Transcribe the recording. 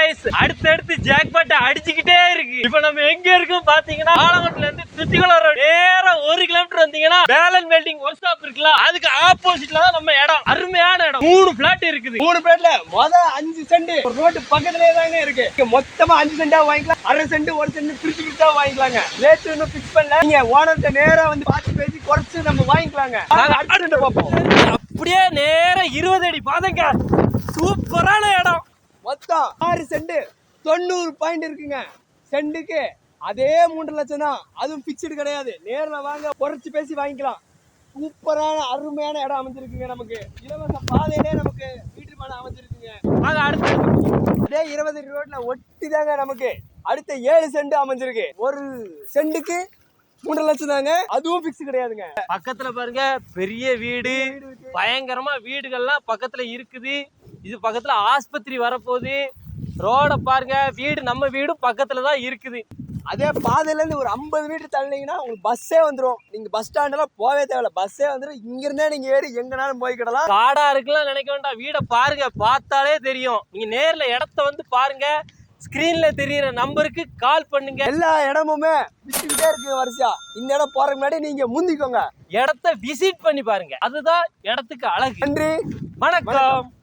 Guys, அடுத்து jackpot அடிச்சுக்கிட்டே இருக்கு. இப்ப நம்ம எங்க இருக்கோம் பாத்தீங்கன்னா, ஆலங்கோட்ல இருந்து திருச்சிக்குளம் ரோடு நேரா 1 கிலோமீட்டர் வந்தீங்கன்னா பேலன் வெல்டிங் ஒர்க் ஷாப் இருக்குல்ல, அதுக்கு ஆப்போசிட்ல தான் நம்ம இடம். அருமையான இடம். 3 பிளாட் இருக்குது. 3 பிளாட்ல மொத 5 சென்ட் ரோடு பக்கத்துலயே தாங்க இருக்கு. இங்க மொத்தமா 5 சென்டா வாங்கிக்கலாம். 1/2 சென்ட் 1 சென்ட் பிரிச்சு வாங்கிக்கலாங்க. ரேட் இன்னும் ஃபிக்ஸ் பண்ணல. நீங்க ஓனர்ட்ட நேரா வந்து பார்த்து பேசி குறைச்சு நம்ம வாங்கிக்கலாங்க. அடுத்து பாப்போம். அப்படியே நேரா 20 அடி பாதங்க. சூப்பரான இடம். மொத்தம் 6 சென்ட் 90 பாயிண்ட் இருக்குங்க சென்ட்டுக்கு. அதே 3 லட்சம் தான். அதுவும் பிக்ஸ்டு கிடையாது. நேர்ல வாங்க குறைச்சு பேசி வாங்கிக்கலாம். சூப்பரான அருமையான இடம் அமைஞ்சிருக்குங்க. நமக்கு இலவச பாதையிலே நமக்கு வீட்டு மேல அமைஞ்சிருக்குங்க. அது அடுத்து அதே 20 அடி ரோட்ல ஒட்டி தாங்க நமக்கு அடுத்த 7 சென்ட் அமைஞ்சிருக்கு. ஒரு சென்ட்டுக்கு 3 லட்சம் தாங்க. அதுவும் பிக்ஸ் கிடையாதுங்க. பக்கத்துல பாருங்க பெரிய வீடு, பயங்கரமா வீடுகள்லாம் பக்கத்துல இருக்குது. இது பக்கத்துல ஆஸ்பத்திரி வரப்போகுது. ரோட பாருங்க, வீடு நம்ம வீடும் பக்கத்துல தான் இருக்குது. அதே பாதையில இருந்து ஒரு 50 மீட்டர் தள்ளினீங்கன்னா உங்களுக்கு பஸ்ஸே வந்துடும். நீங்க பஸ் ஸ்டாண்ட்லாம் போவே தேவையில்ல, பஸ்ஸே வந்துடும். இங்க இருந்தே நீங்க ஏறி எங்கனாலும் போய்க்கிடலாம். காடா இருக்குலாம் நினைக்க வேண்டாம். வீடை பாருங்க, பார்த்தாலே தெரியும். நீங்க நேர்ல இடத்த வந்து பாருங்க. ஸ்கிரீன்ல தெரியுற நம்பருக்கு கால் பண்ணுங்க. எல்லா இடமுமே விட்டுக்கிட்டே இருக்கு வரிசையா. இந்த இடம் போறதுக்கு முன்னாடி நீங்க முந்திக்கோங்க. இடத்த விசிட் பண்ணி பாருங்க. அதுதான் இடத்துக்கு அழகு. நன்றி, வணக்கம்.